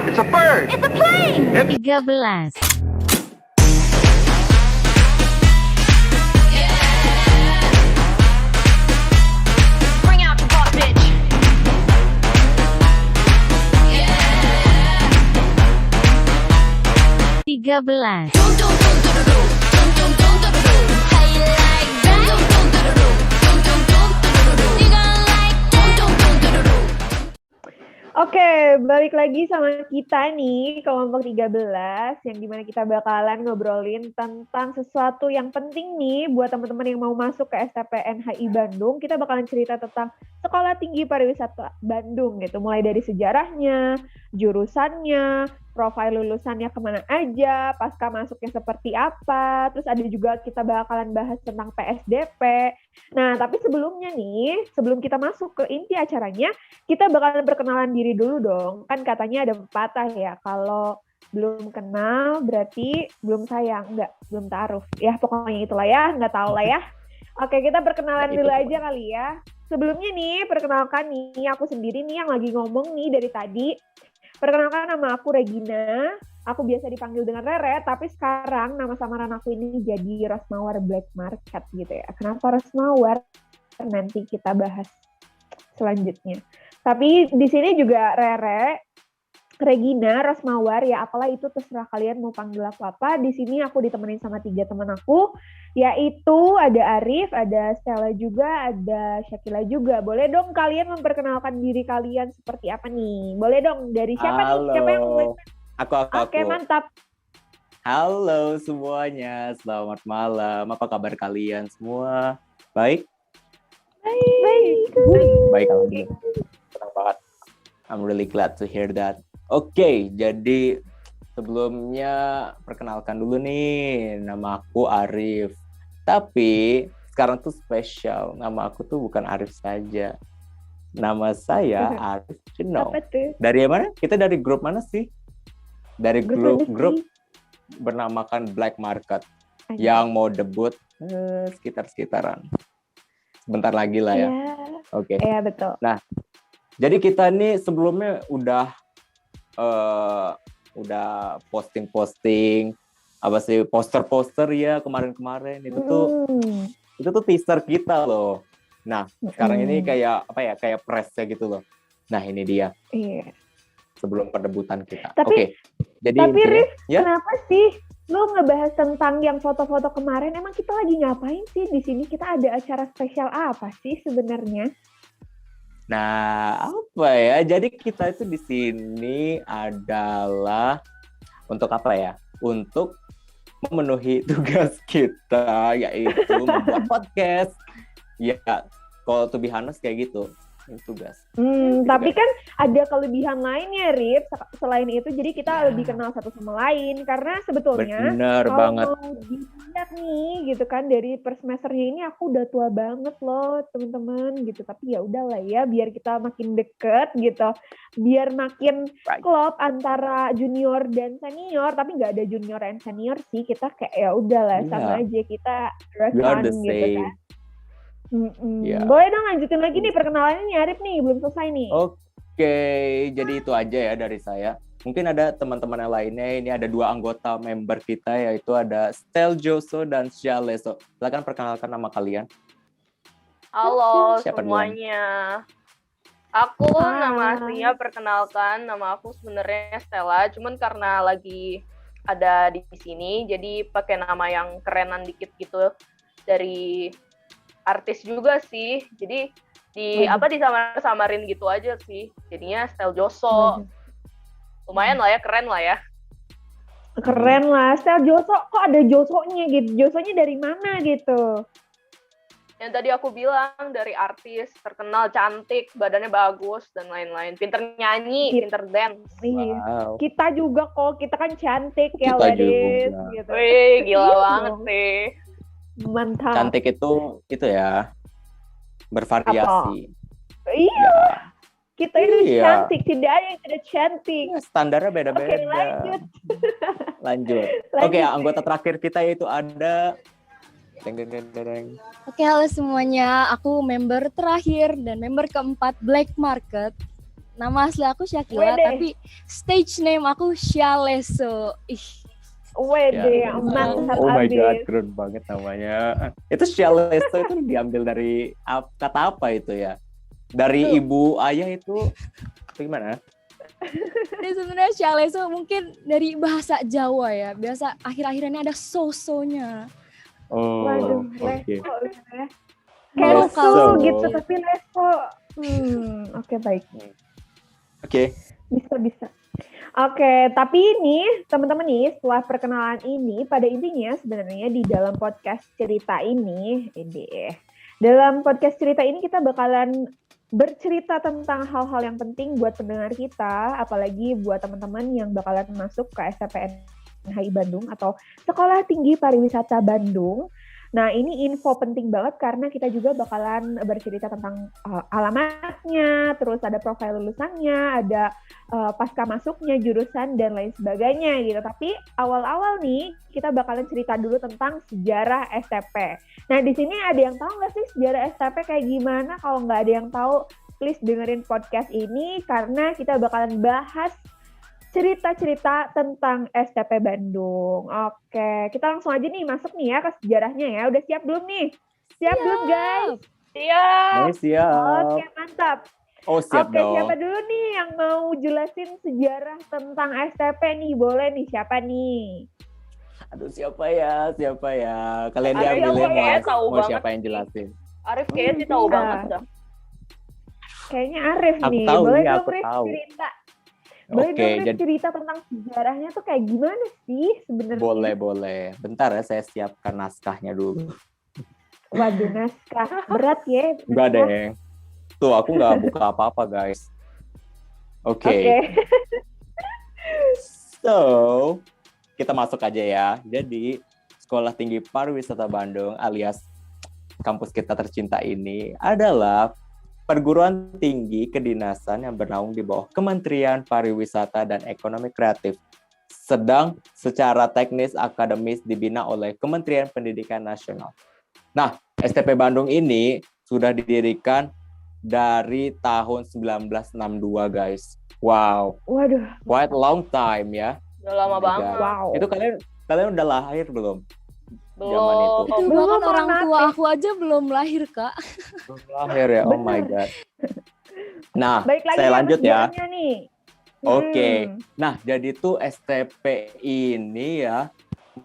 It's a bird. It's a plane. 13. Bring out your boss, bitch. Yeah. 13. Oke, balik lagi sama kita nih, kelompok 13, yang dimana kita bakalan ngobrolin tentang sesuatu yang penting nih buat teman-teman yang mau masuk ke STPN HI Bandung. Kita bakalan cerita tentang Sekolah Tinggi Pariwisata Bandung gitu, mulai dari sejarahnya, jurusannya, profil lulusannya kemana aja, pasca masuknya seperti apa, terus ada juga kita bakalan bahas tentang PSDP. Nah, tapi sebelumnya nih, sebelum kita masuk ke inti acaranya, kita bakalan perkenalan diri dulu dong. Kan katanya ada pepatah ya, kalau belum kenal berarti belum sayang. Enggak, belum ta'aruf. Ya, pokoknya itulah ya, nggak tahu lah ya. Oke, kita perkenalan dulu aja kali ya. Sebelumnya nih, perkenalkan nih, aku sendiri nih yang lagi ngomong nih dari tadi. Perkenalkan, nama aku Regina. Aku biasa dipanggil dengan Rere, tapi sekarang nama samaran aku ini jadi Rosmawar Black Market gitu ya. Kenapa Rosmawar? Nanti kita bahas selanjutnya. Tapi di sini juga Rere, Regina, Rosmawar, ya apalah itu terserah kalian mau panggil aku apa. Di sini aku ditemenin sama 3 teman aku, yaitu ada Arif, ada Stella juga, ada Syakila juga. Boleh dong kalian memperkenalkan diri kalian seperti apa nih? Boleh dong, dari siapa nih? Siapa yang mulai? Aku. Oke, mantap. Halo semuanya, selamat malam. Apa kabar kalian semua? Baik? Baik, alhamdulillah. Senang banget. I'm really glad to hear that. Oke, jadi sebelumnya perkenalkan dulu nih, nama aku Arif. Tapi sekarang tuh spesial, nama aku tuh bukan Arif saja. Nama saya Arif Ceno. Apa tuh? Dari mana? Kita dari grup mana sih? Dari Grup grup bernamakan Black Market yang mau debut sekitar-sekitaran. Sebentar lagi lah ya. Oke. Iya, betul. Nah, jadi kita nih sebelumnya udah posting apa sih, poster-poster ya kemarin-kemarin itu tuh teaser kita loh. Nah, sekarang ini kayak apa ya, kayak press-nya gitu loh. Nah, ini dia. Iya. Sebelum pendebutan kita. Tapi, jadi tapi Rif, ya? kenapa sih lu ngebahas tentang yang foto-foto kemarin? Emang kita lagi ngapain sih di sini? Kita ada acara spesial apa sih sebenarnya? Nah, apa ya? Jadi kita itu di sini adalah untuk apa ya? Untuk memenuhi tugas kita, yaitu membuat podcast. Ya, kalau to be honest kayak gitu. Tugas. Tapi kan ada kelebihan lainnya, Rip. Selain itu, jadi kita lebih kenal satu sama lain. Karena sebetulnya kalau mau dilihat nih, gitu kan, dari per semesternya ini aku udah tua banget loh, teman-teman, gitu. Tapi ya udahlah ya, biar kita makin deket, gitu. Biar makin klop antara junior dan senior. Tapi nggak ada junior dan senior sih. Kita kayak ya udahlah, sama aja kita rekan gitu kan. Yeah. Boleh dong lanjutin lagi nih perkenalannya nih, Arif nih, belum selesai nih. Oke, jadi itu aja ya dari saya. Mungkin ada teman-teman yang lainnya, ini ada 2 anggota member kita, yaitu ada Stel Joso dan Syaleso. Silakan perkenalkan nama kalian. Halo Siapa semuanya. Aku nama aslinya, perkenalkan, nama aku sebenarnya Stella, cuman karena lagi ada di sini, jadi pakai nama yang kerenan dikit gitu dari artis juga sih, jadi disamar-samarin gitu aja sih, jadinya Stel Joso. Lumayan lah ya, keren lah ya. Keren lah, Stel Joso, kok ada Josonya gitu, Josonya dari mana gitu? Yang tadi aku bilang, dari artis terkenal, cantik, badannya bagus dan lain-lain, pinter nyanyi, pinter dance. Wow. Kita juga kok, kita kan cantik ya, Kita ladies juga. gitu. Wih, gila banget sih. Mantap. Cantik itu ya, bervariasi. Iya. Kita itu Iya. cantik, tidak ada yang tidak cantik. Ya, standarnya beda-beda. Oke, lanjut. Lanjut. Oke, anggota terakhir kita yaitu ada Oke, halo semuanya. Aku member terakhir dan member keempat Black Market. Nama asli aku Syakila, Wede. tapi stage name aku Syaleso. Wede, Ya. mantap Oh my god, abis. keren banget namanya. Itu Shaleso itu diambil dari kata apa itu ya? Dari Itu. ibu ayah itu gimana? Ini sebenarnya Syaleso mungkin dari bahasa Jawa ya. Biasa akhir-akhirnya ada sosonya. Oh, Waduh, oke. leso ya. Kayak Lokal lesu sedikit. gitu, tapi leso. Oke, baik. Oke. Bisa. Oke, tapi ini teman-teman nih setelah perkenalan ini pada intinya sebenarnya di dalam podcast cerita ini, dalam podcast cerita ini kita bakalan bercerita tentang hal-hal yang penting buat pendengar kita, apalagi buat teman-teman yang bakalan masuk ke STPN HI Bandung atau Sekolah Tinggi Pariwisata Bandung. Nah, ini info penting banget karena kita juga bakalan bercerita tentang alamatnya, terus ada profil lulusannya, ada pasca masuknya, jurusan, dan lain sebagainya gitu. Tapi awal-awal nih, kita bakalan cerita dulu tentang sejarah STP. Nah, di sini ada yang tahu nggak sih sejarah STP kayak gimana? Kalau nggak ada yang tahu, please dengerin podcast ini karena kita bakalan bahas cerita-cerita tentang STP Bandung. Oke, kita langsung aja nih masuk nih ya ke sejarahnya ya. Udah siap belum nih? Siap belum guys? Siap. Baik, siap. Oke, mantap. Oh, siap Oke, dong. siapa dulu nih yang mau jelasin sejarah tentang STP nih? Boleh nih, siapa nih? Aduh, siapa ya? Kalian Arif diambil ya, kayaknya tahu mau banget siapa yang nih. jelasin? Arif kayaknya sih tahu Iya. banget dah. Kayaknya Arif Aku nih. tahu Boleh nih, dong, aku Rif, tahu. cerita. Boleh Oke, dong, Rif, jadi cerita tentang sejarahnya tuh kayak gimana sih sebenarnya? boleh. Bentar ya, saya siapkan naskahnya dulu. Waduh, naskah. Berat ya. Enggak deh. Tuh, aku nggak buka apa-apa, guys. Oke. Oke. So, kita masuk aja ya. Jadi, Sekolah Tinggi Pariwisata Bandung alias kampus kita tercinta ini adalah perguruan tinggi kedinasan yang bernaung di bawah Kementerian Pariwisata dan Ekonomi Kreatif. Sedang secara teknis akademis dibina oleh Kementerian Pendidikan Nasional. Nah, STP Bandung ini sudah didirikan dari tahun 1962, guys. Wow, Waduh, quite long time ya. Udah lama Oh my banget. God. wow. Itu kalian udah lahir belum? Zaman itu. Belum. Itu Belum bahkan orang pernah tua sih. aku aja belum lahir, Kak. Belum lahir ya. Oh my god. Nah, Baik lagi saya ya, lanjut ya. sejarahnya nih. Oke. Nah, jadi tuh STP ini ya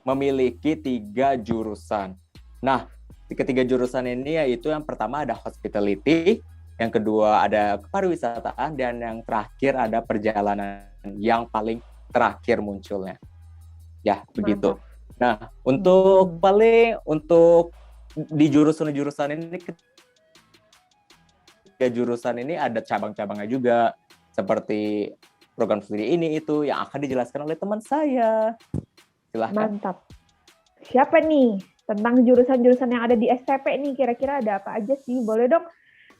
memiliki 3 jurusan. Nah, ketiga jurusan ini yaitu yang pertama ada hospitality, yang kedua ada kepariwisataan, dan yang terakhir ada perjalanan yang paling terakhir munculnya. Ya, begitu. Nah, untuk di jurusan-jurusan ini, ketiga jurusan ini ada cabang-cabangnya juga, seperti program studi ini itu yang akan dijelaskan oleh teman saya. Silahkan. Mantap. Siapa nih? Tentang jurusan-jurusan yang ada di STP nih, kira-kira ada apa aja sih? Boleh dong?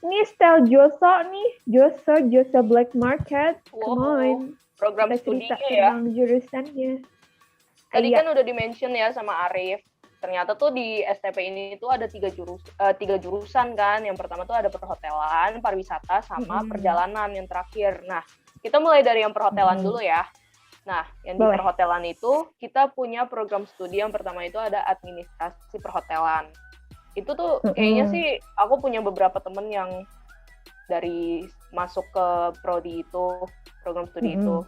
Nih, Stel Joso nih. Joso Black Market. Come Wow. on. Program Kita cerita studinya ya. tentang jurusannya. Tadi Iya. kan udah di-mention ya sama Arif. Ternyata tuh di STP ini tuh ada tiga jurusan kan. Yang pertama tuh ada perhotelan, pariwisata, sama perjalanan yang terakhir. Nah, kita mulai dari yang perhotelan dulu ya. Nah, yang di Boleh. perhotelan itu kita punya program studi yang pertama itu ada administrasi perhotelan. Itu tuh kayaknya sih aku punya beberapa temen yang dari masuk ke prodi itu, program studi itu.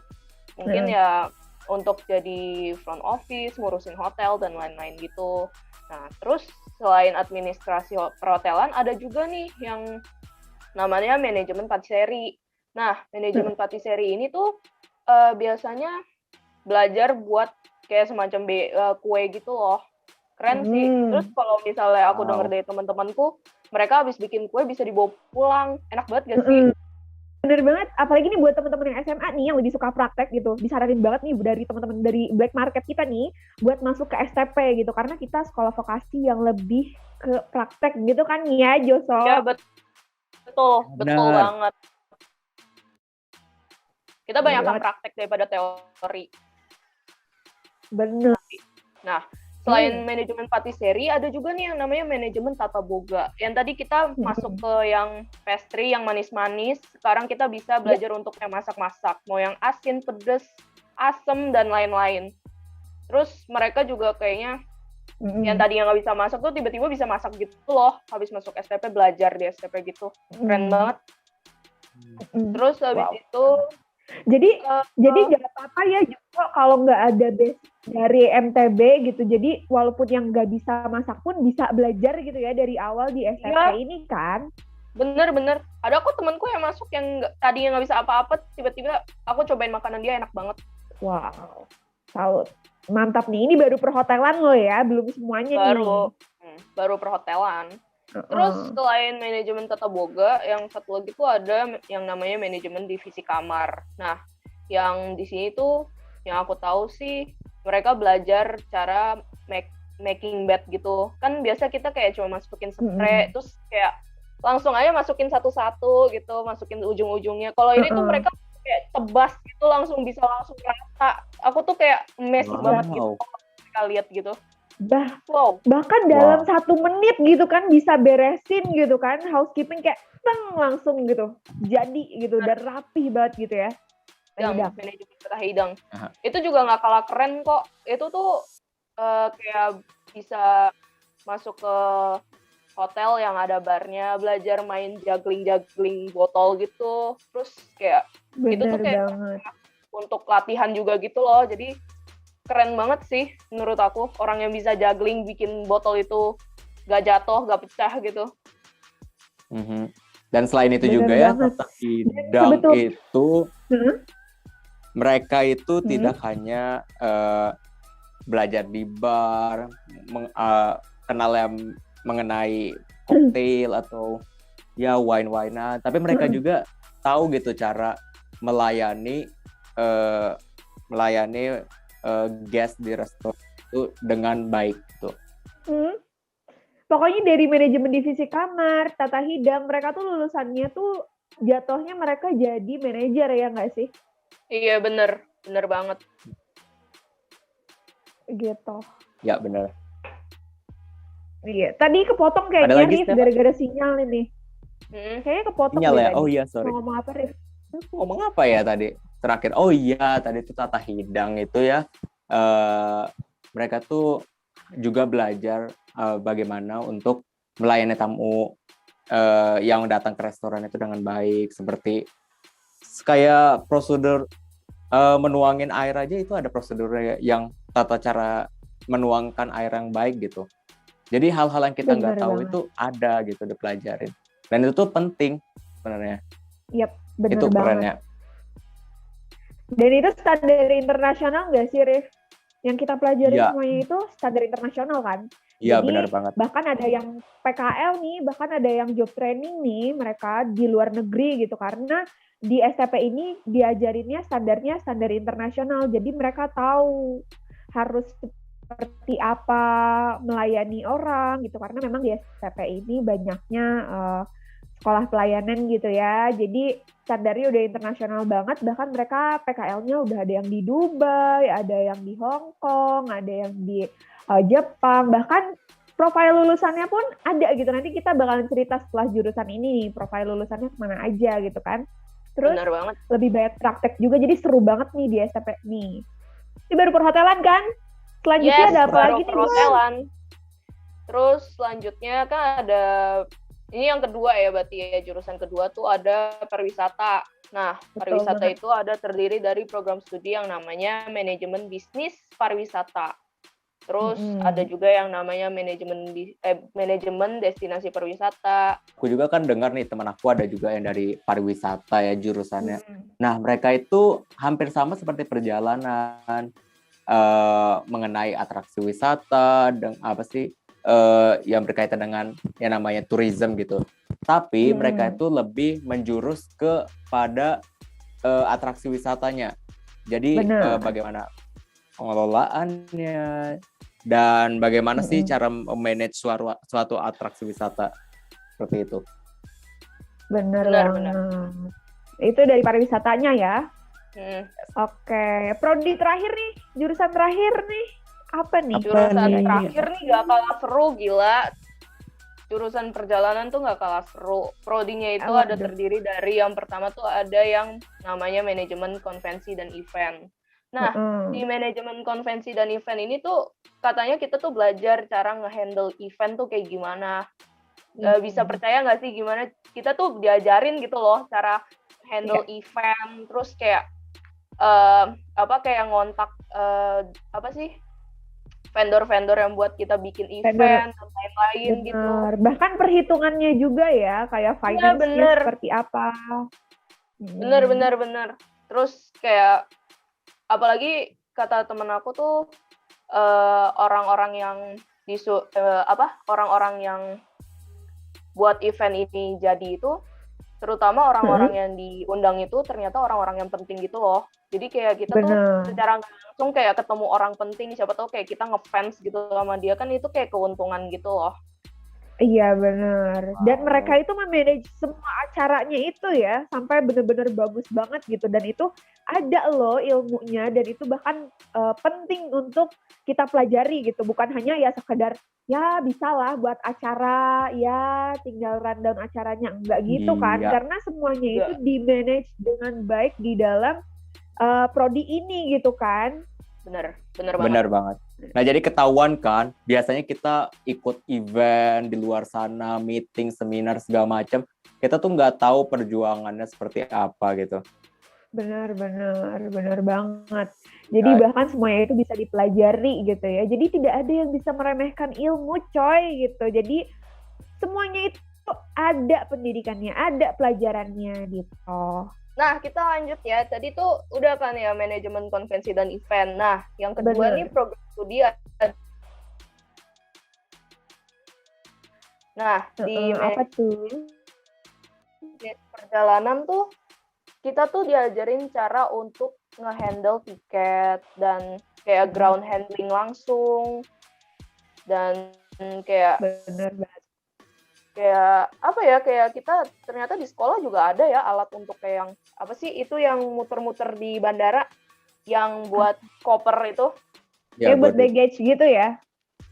Mungkin ya untuk jadi front office, ngurusin hotel, dan lain-lain gitu. Nah, terus selain administrasi perhotelan, ada juga nih yang namanya manajemen patisserie. Nah, manajemen patisserie ini tuh biasanya belajar buat kayak semacam kue gitu loh. Keren sih. Terus kalau misalnya aku denger dari teman-temanku, mereka habis bikin kue bisa dibawa pulang. Enak banget gak sih? Bener banget, apalagi nih buat teman-teman yang SMA nih yang lebih suka praktek gitu, disaranin banget nih dari teman-teman dari Black Market kita nih buat masuk ke STP gitu, karena kita sekolah vokasi yang lebih ke praktek gitu kan ya, Joso? Ya, betul banget. Kita banyakkan praktek daripada teori. Bener. Nah, Selain manajemen patisserie, ada juga nih yang namanya manajemen tata boga. Yang tadi kita masuk ke yang pastry, yang manis-manis. Sekarang kita bisa belajar untuk yang masak-masak. Mau yang asin, pedas, asem, dan lain-lain. Terus mereka juga kayaknya yang tadinya nggak bisa masak tuh tiba-tiba bisa masak gitu loh. Habis masuk STP, belajar di STP gitu. Keren banget. Terus habis itu... Jadi nggak apa-apa ya juga kalau nggak ada base dari MTB gitu. Jadi walaupun yang nggak bisa masak pun bisa belajar gitu ya dari awal di SMP ini kan. Bener. Ada kok temanku yang masuk yang tadinya nggak bisa apa-apa, tiba-tiba aku cobain makanan dia enak banget. Wow, salut. Mantap nih. Ini baru perhotelan lo ya, belum semuanya nih. Baru perhotelan. Terus selain manajemen tata boga, yang satu lagi tuh ada yang namanya manajemen divisi kamar. Nah, yang di sini tuh yang aku tahu sih mereka belajar cara making bed gitu. Kan biasa kita kayak cuma masukin spray, terus kayak langsung aja masukin satu-satu gitu, masukin ujung-ujungnya. Kalau ini tuh mereka kayak tebas gitu, langsung rata. Aku tuh kayak amazed banget gitu kalau mereka lihat gitu. Bahkan dalam 1 menit gitu kan bisa beresin gitu kan, housekeeping kayak langsung gitu jadi gitu dan rapi banget gitu ya. Manajemen tata hidang itu juga nggak kalah keren kok. Itu tuh kayak bisa masuk ke hotel yang ada barnya, belajar main juggling botol gitu. Terus kayak itu tuh kayak untuk latihan juga gitu loh. Jadi keren banget sih menurut aku, orang yang bisa juggling bikin botol itu gak jatuh, gak pecah gitu. Dan selain itu juga ya, tata hidang itu mereka itu tidak hanya belajar di bar, kenal yang mengenai koktail atau ya wine-winean, tapi mereka juga tahu gitu cara melayani guest di restoran itu dengan baik gitu. Pokoknya dari manajemen divisi kamar, tata hidang, mereka tuh lulusannya tuh jatuhnya mereka jadi manajer ya nggak sih? Iya bener banget. Gitu. Ya bener. Iya, tadi kepotong kayaknya Rif gara-gara sinyal ini. Kayaknya kepotong sinyal ya? Tadi. Oh iya sorry. Mau ngomong apa Rif? Ngomong apa ya tadi? Terakhir, oh iya tadi itu tata hidang itu ya, mereka tuh juga belajar bagaimana untuk melayani tamu yang datang ke restoran itu dengan baik, seperti kayak prosedur menuangin air aja itu ada prosedur yang tata cara menuangkan air yang baik gitu. Jadi hal-hal yang kita nggak tahu itu ada gitu dipelajarin, dan itu tuh penting sebenarnya. Yap, benar itu banget. kerennya. Dan itu standar internasional nggak sih, Rif? Yang kita pelajari semuanya itu standar internasional kan? Iya, benar banget. Bahkan ada yang PKL nih, bahkan ada yang job training nih, mereka di luar negeri gitu. Karena di STP ini diajarinnya standarnya standar internasional. Jadi mereka tahu harus seperti apa melayani orang gitu. Karena memang di STP ini banyaknya sekolah pelayanan gitu ya. Jadi standarnya udah internasional banget. Bahkan mereka PKL-nya udah ada yang di Dubai, ada yang di Hong Kong, ada yang di Jepang. Bahkan profil lulusannya pun ada gitu. Nanti kita bakalan cerita setelah jurusan ini nih, profil lulusannya kemana aja gitu kan. Terus lebih banyak praktek juga. Jadi seru banget nih di STP nih. Ini baru perhotelan kan? Selanjutnya ada apa lagi nih? Perhotelan. Terus selanjutnya kan ada, ini yang kedua ya berarti ya, jurusan kedua tuh ada pariwisata. Nah, pariwisata itu ada terdiri dari program studi yang namanya manajemen bisnis pariwisata. Terus ada juga yang namanya manajemen destinasi pariwisata. Aku juga kan dengar nih teman aku ada juga yang dari pariwisata ya jurusannya. Nah, mereka itu hampir sama seperti perjalanan, mengenai atraksi wisata dan apa sih yang berkaitan dengan yang namanya tourism gitu. Tapi mereka itu lebih menjurus kepada atraksi wisatanya. Jadi bagaimana pengelolaannya dan bagaimana sih cara manage suatu atraksi wisata seperti itu. Benar. Itu dari pariwisatanya ya. Oke, prodi terakhir nih, jurusan terakhir nih, Apa nih? Jurusan nih? terakhir nih gak kalah seru, gila. Jurusan perjalanan tuh gak kalah seru. Prodinya itu Waduh. ada terdiri dari yang pertama tuh ada yang namanya manajemen konvensi dan event. Nah, di manajemen konvensi dan event ini tuh katanya kita tuh belajar cara nge-handle event tuh kayak gimana. Bisa percaya nggak sih gimana kita tuh diajarin gitu loh cara handle event, terus kayak kayak ngontak vendor-vendor yang buat kita bikin event dan lain-lain gitu. Bener. Bahkan perhitungannya juga ya, kayak finance-nya bener. seperti apa. Bener. Terus kayak apalagi kata temen aku tuh orang-orang yang orang-orang yang buat event ini jadi itu, terutama orang-orang yang diundang itu ternyata orang-orang yang penting gitu loh. Jadi kayak kita tuh secara nggak langsung kayak ketemu orang penting, siapa tahu kayak kita ngefans gitu sama dia, kan itu kayak keuntungan gitu loh. Iya benar. Dan mereka itu memanage semua acaranya itu ya, sampai benar-benar bagus banget gitu. Dan itu ada loh ilmunya, dan itu bahkan penting untuk kita pelajari gitu. Bukan hanya ya sekedar ya bisa lah buat acara, ya tinggal rundown acaranya. Enggak gitu kan, karena semuanya itu di-manage dengan baik di dalam prodi ini gitu kan. Bener banget. Nah, jadi ketahuan kan, biasanya kita ikut event di luar sana, meeting, seminar, segala macam, kita tuh nggak tahu perjuangannya seperti apa gitu. Benar banget. Jadi bahkan semuanya itu bisa dipelajari gitu ya. Jadi tidak ada yang bisa meremehkan ilmu, coy gitu. Jadi semuanya itu ada pendidikannya, ada pelajarannya gitu. Nah, kita lanjut ya. Tadi tuh udah kan ya manajemen konvensi dan event. Nah, yang kedua nih program studi. Nah, di apa tuh? Perjalanan tuh kita tuh diajarin cara untuk nge-handle tiket dan kayak ground handling langsung, dan kayak bener banget. Kayak apa ya, kayak kita ternyata di sekolah juga ada ya alat untuk kayak yang apa sih itu yang muter-muter di bandara yang buat koper itu Ya, buat baggage gitu ya.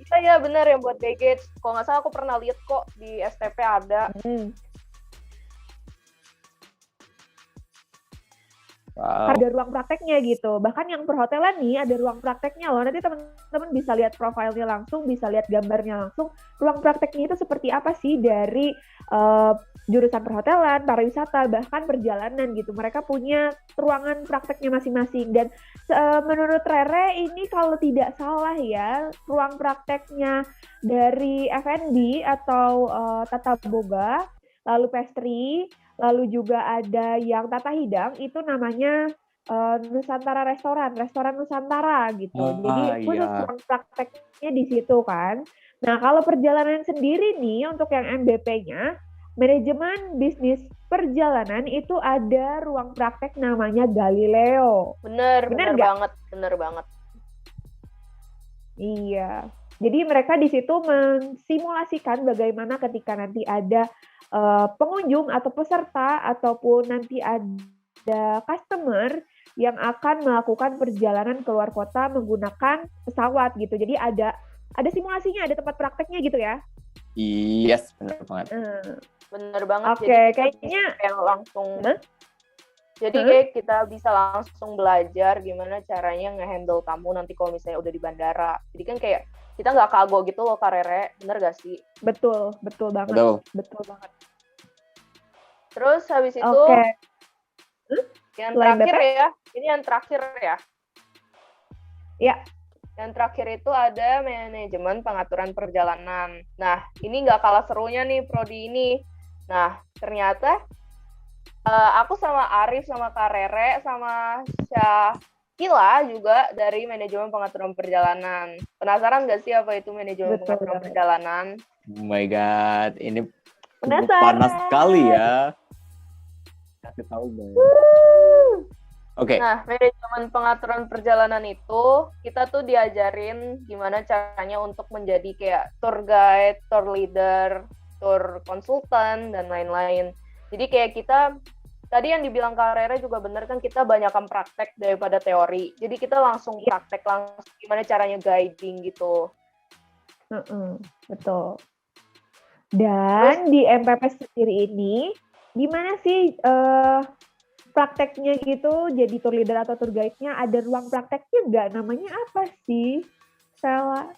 Iya ya benar, yang buat baggage. Kalau nggak salah aku pernah lihat kok di STP ada. Wow. Ada ruang prakteknya gitu. Bahkan yang perhotelan nih ada ruang prakteknya loh. Nanti teman-teman bisa lihat profilnya langsung, bisa lihat gambarnya langsung. Ruang prakteknya itu seperti apa sih dari jurusan perhotelan, pariwisata, bahkan perjalanan gitu. Mereka punya ruangan prakteknya masing-masing. Dan menurut Rere ini kalau tidak salah ya, ruang prakteknya dari F&B atau tata boga, lalu pastry, lalu juga ada yang tata hidang, itu namanya Nusantara Restoran Nusantara gitu. Jadi khusus ruang prakteknya di situ kan. Nah, kalau perjalanan sendiri nih untuk yang MBP-nya, manajemen bisnis perjalanan itu ada ruang praktek namanya Galileo. Bener banget. Iya. Jadi mereka di situ mensimulasikan bagaimana ketika nanti ada pengunjung atau peserta ataupun nanti ada customer yang akan melakukan perjalanan keluar kota menggunakan pesawat gitu. Jadi ada simulasinya, ada tempat prakteknya gitu ya. Yes, benar banget. Bener banget. Oke, kayaknya langsung. Jadi kayak kita bisa langsung belajar gimana caranya nge-handle tamu nanti kalau misalnya udah di bandara. Jadi kan kayak kita nggak kagok gitu loh, Kak Rere. Bener gak sih? Betul banget. Betul banget. Terus habis itu yang terakhir ya. Ini yang terakhir ya. Ya. Yang terakhir itu ada manajemen pengaturan perjalanan. Nah, ini nggak kalah serunya nih prodi ini. Nah, ternyata aku sama Arif, sama Kak Rere, sama Syahila juga dari manajemen pengaturan perjalanan. Penasaran nggak sih apa itu manajemen pengaturan perjalanan? Oh my God, ini penasaran. Panas sekali ya. Kasih tahu dong. Oke. Nah, manajemen pengaturan perjalanan itu kita tuh diajarin gimana caranya untuk menjadi kayak tour guide, tour leader, tour konsultan, dan lain-lain. Jadi kayak kita tadi yang dibilang Kak Rere juga bener kan, kita banyakkan praktek daripada teori. Jadi kita langsung praktek langsung gimana caranya guiding gitu. Betul. Dan di MPP sendiri ini, gimana sih prakteknya gitu, jadi tour leader atau tour guide-nya, ada ruang prakteknya nggak? Namanya apa sih, Stella?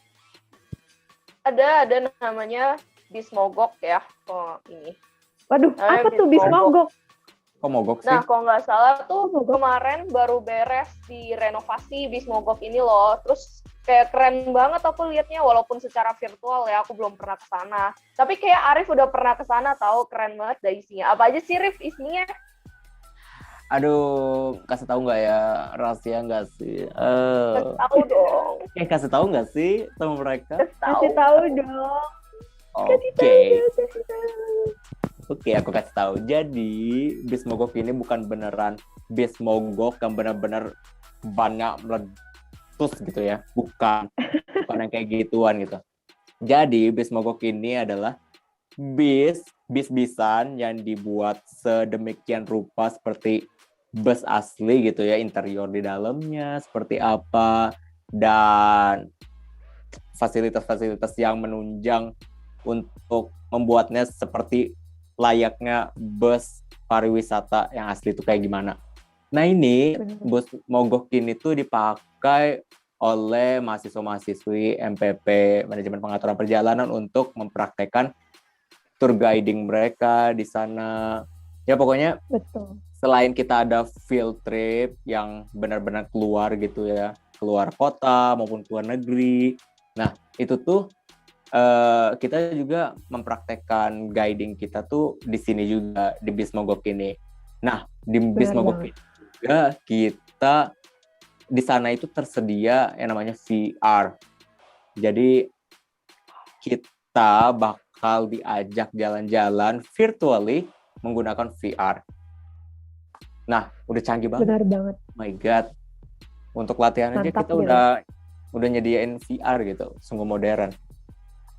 Ada namanya Bismogok ya. Oh, ini. Waduh, Namanya apa tuh Bismogok? Kok mogok sih? Nah, kalau nggak salah tuh kemarin baru beres di renovasi Bismogok ini loh. Terus kayak keren banget aku liatnya, walaupun secara virtual ya, aku belum pernah ke sana. Tapi kayak Arif udah pernah ke sana, tahu keren banget dah isinya. Apa aja sih, Rif, isinya? Aduh, kasih tahu nggak ya, rahasia nggak sih? Tahu dong. Kasih tahu nggak sih sama mereka? Kasih tahu dong. Oke, aku kasih tahu. Jadi, bis mogok ini bukan beneran bis mogok yang benar-benar banyak meletus gitu ya. Bukan yang kayak gituan gitu. Jadi, bis mogok ini adalah bis-bisan yang dibuat sedemikian rupa seperti bus asli gitu ya, interior di dalamnya seperti apa, dan fasilitas-fasilitas yang menunjang untuk membuatnya seperti layaknya bus pariwisata yang asli itu kayak gimana. Nah ini bus mogok ini tuh dipakai oleh mahasiswa-mahasiswi MPP, Manajemen Pengaturan Perjalanan, untuk mempraktekkan tour guiding mereka di sana. Ya pokoknya Betul. Selain kita ada field trip yang benar-benar keluar gitu ya, keluar kota maupun keluar negeri. Nah itu tuh kita juga mempraktekkan guiding kita tuh di sini juga, di bis mogok ini. Nah, di bis mogok ini juga kita di sana itu tersedia yang namanya VR. Jadi kita bakal diajak jalan-jalan virtually menggunakan VR. Nah, udah canggih banget. Benar banget. Oh my God. Untuk latihan aja kita udah nyediain VR gitu, sungguh modern.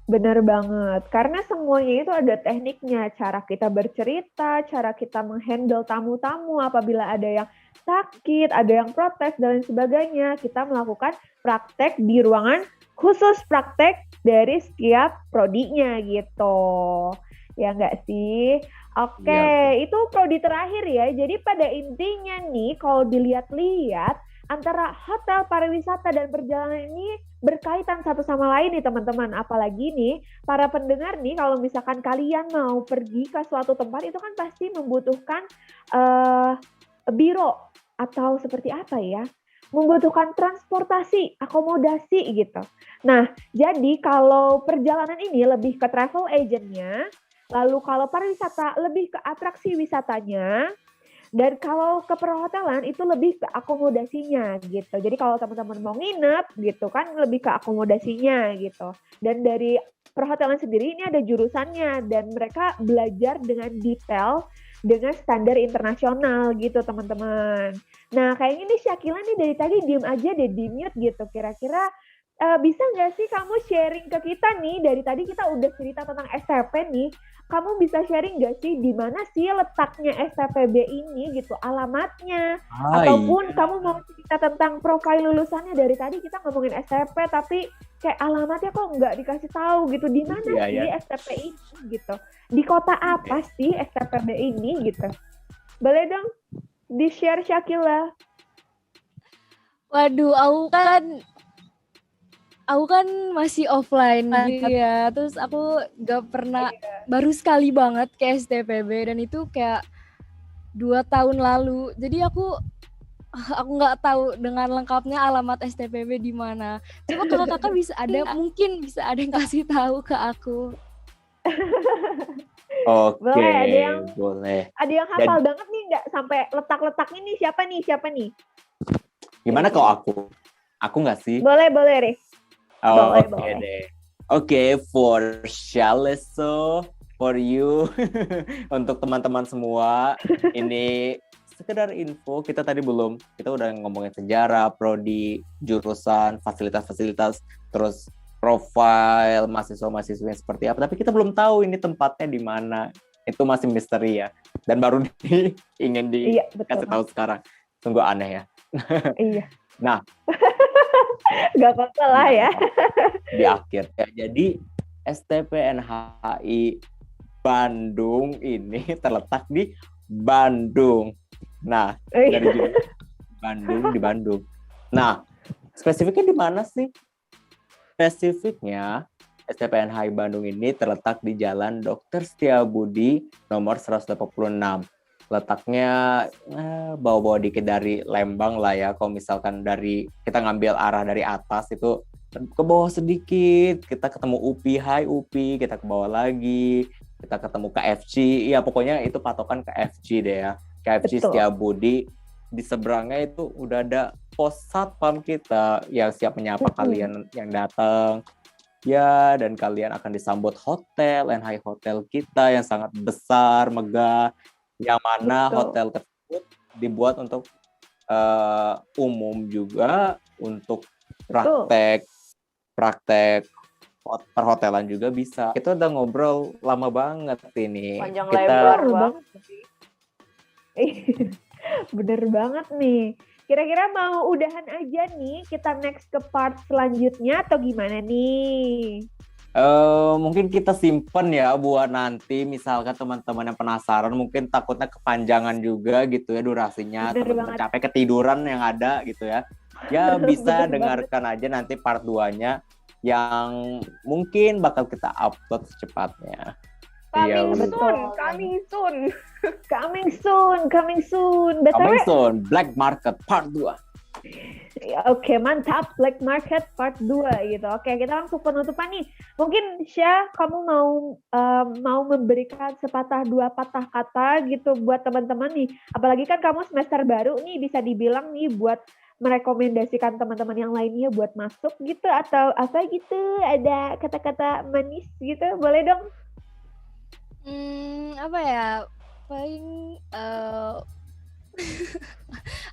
Benar banget, karena semuanya itu ada tekniknya, cara kita bercerita, cara kita menghandle tamu-tamu apabila ada yang sakit, ada yang protes, dan lain sebagainya. Kita melakukan praktek di ruangan khusus praktek dari setiap prodinya gitu. Ya nggak sih? Oke, itu prodi terakhir ya. Jadi pada intinya nih, kalau dilihat-lihat, antara hotel, pariwisata, dan perjalanan ini berkaitan satu sama lain nih teman-teman. Apalagi nih para pendengar nih, kalau misalkan kalian mau pergi ke suatu tempat itu kan pasti membutuhkan biro atau seperti apa ya, membutuhkan transportasi, akomodasi gitu. Nah jadi kalau perjalanan ini lebih ke travel agentnya, lalu kalau pariwisata lebih ke atraksi wisatanya, dan kalau ke perhotelan itu lebih ke akomodasinya gitu. Jadi kalau teman-teman mau nginep gitu kan lebih ke akomodasinya gitu. Dan dari perhotelan sendiri ini ada jurusannya dan mereka belajar dengan detail dengan standar internasional gitu teman-teman. Nah kayaknya nih Syakila nih dari tadi diem aja deh, di mute gitu. Kira-kira bisa nggak sih kamu sharing ke kita nih, dari tadi kita udah cerita tentang STP nih, kamu bisa sharing nggak sih di mana sih letaknya STPB ini gitu, alamatnya, ataupun kamu mau cerita tentang profil lulusannya. Dari tadi kita ngomongin STP tapi kayak alamatnya kok nggak dikasih tahu gitu, di mana sih STP ini gitu, di kota apa sih STPB ini gitu. Boleh dong di share Syakila. Waduh, aku kan masih offline gitu ya, terus aku gak pernah, baru sekali banget ke STPB dan itu kayak 2 tahun lalu, jadi aku nggak tahu dengan lengkapnya alamat STPB di mana. Coba kalau kakak mungkin bisa ada yang kasih tahu ke aku. Oke, boleh. Ada yang hafal banget nih, nggak sampai letak-letaknya nih, siapa nih? Gimana kalau aku? Aku nggak sih? Boleh Rif. Oh, oke deh. Oke, for Shaleso, for you, untuk teman-teman semua, ini sekedar info, kita udah ngomongin sejarah, prodi, jurusan, fasilitas-fasilitas, terus profil mahasiswa-mahasiswa yang seperti apa, tapi kita belum tahu ini tempatnya di mana. Itu masih misteri ya. Dan baru ingin Iya, dikasih betul. tahu sekarang. Sungguh aneh ya. Iya. Nah, Gak apa-apa lah ya. di akhir ya. Jadi STPNHI Bandung ini terletak di Bandung. Nah, Iya. dari judul Bandung di Bandung. Nah, spesifiknya di mana sih? Spesifiknya STPNHI Bandung ini terletak di Jalan Dr. Setiabudi nomor 186. Letaknya bawa-bawa dikit dari Lembang lah ya. Kalau misalkan dari kita ngambil arah dari atas itu ke bawah sedikit, kita ketemu UPI, Hai UPI, kita ke bawah lagi, kita ketemu KFC. Iya, pokoknya itu patokan KFC deh ya. KFC Betul. Setiabudi. Di seberangnya itu udah ada pos satpam kita yang siap menyapa kalian yang datang. Ya, dan kalian akan disambut hotel, NHI Hotel kita yang sangat besar, megah, yang mana Betul. hotel tersebut dibuat untuk umum juga, untuk praktek perhotelan juga bisa. Kita udah ngobrol lama banget ini. Panjang Kita lebar Bener banget. Bener banget nih. Kira-kira mau udahan aja nih, kita next ke part selanjutnya atau gimana nih? mungkin kita simpen ya buat nanti, misalkan teman-teman yang penasaran, mungkin takutnya kepanjangan juga gitu ya durasinya, Bener teman-teman banget. capek ketiduran yang ada gitu ya. Ya bisa Bener dengarkan aja nanti part 2-nya yang mungkin bakal kita upload secepatnya. Iya, Coming betul. soon, coming soon. Coming soon, coming soon. Coming BTW, soon, Black Market part 2. ya, oke, mantap. Black Market part 2 gitu. Oke, kita langsung penutupan nih. Mungkin Syah, kamu mau memberikan sepatah dua patah kata gitu buat teman-teman nih. Apalagi kan kamu semester baru nih, bisa dibilang nih buat merekomendasikan teman-teman yang lainnya buat masuk gitu, atau apa gitu, ada kata-kata manis gitu, boleh dong? Apa ya? Paling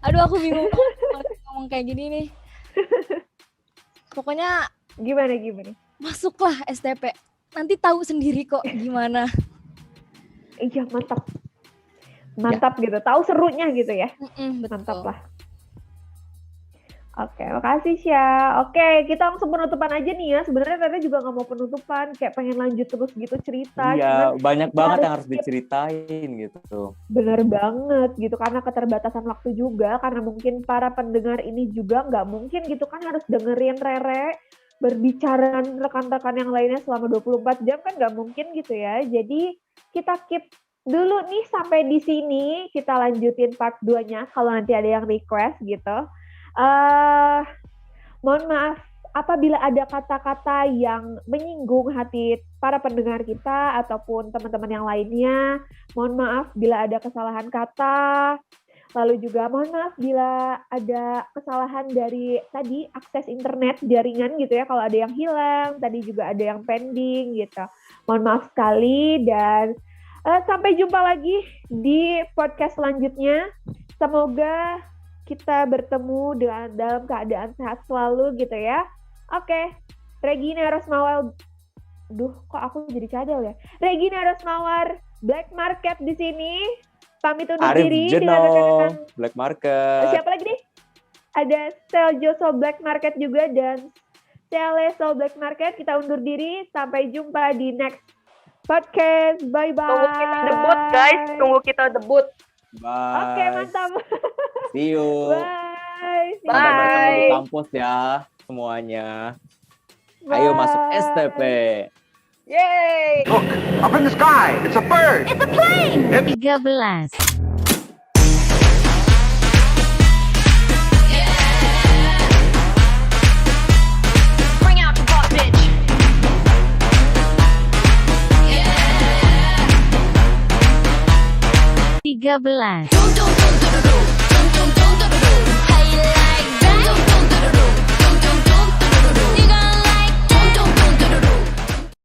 aduh, aku bingung banget ngomong kayak gini nih. Pokoknya Gimana? masuklah STP. Nanti tahu sendiri kok gimana. Iya, mantap gitu, tahu serunya gitu ya. Betul. Mantap lah. Oke, makasih Syah. Oke, kita langsung penutupan aja nih ya. Sebenarnya Tete juga nggak mau penutupan, kayak pengen lanjut terus gitu cerita. Iya, Cuman banyak kita banget harus yang harus diceritain gitu. bener banget gitu, karena keterbatasan waktu juga, karena mungkin para pendengar ini juga nggak mungkin gitu kan harus dengerin Rere berbicara rekan-rekan yang lainnya selama 24 jam kan nggak mungkin gitu ya. Jadi kita keep dulu nih sampai di sini, kita lanjutin part 2-nya kalau nanti ada yang request gitu. Mohon maaf apabila ada kata-kata yang menyinggung hati para pendengar kita ataupun teman-teman yang lainnya. Mohon maaf bila ada kesalahan kata. Lalu juga mohon maaf bila ada kesalahan dari tadi akses internet jaringan gitu ya, kalau ada yang hilang, tadi juga ada yang pending gitu. Mohon maaf sekali dan sampai jumpa lagi di podcast selanjutnya. Semoga kita bertemu dalam keadaan sehat selalu gitu ya. Oke, Regina Rosmawar. Duh, kok aku jadi cadel ya? Regina Rosmawar, Black Market di sini. Pamit undur Arif diri Jeno, dengan rekan-rekan. Black Market. Siapa lagi nih? Ada Seljo Soul Black Market juga dan Sele Soul Black Market. Kita undur diri. Sampai jumpa di next podcast. Bye-bye. Tunggu kita debut, guys. Tunggu kita debut. Bye. Oke, mantap. See you. Bye. Sampai bertemu di Bye. kampus ya semuanya. Ayo masuk STP. Yay! Look, up in the sky, it's a bird. 13. Bring out the boss, bitch. 13. Dum, dum, dum, dum, dum, dum.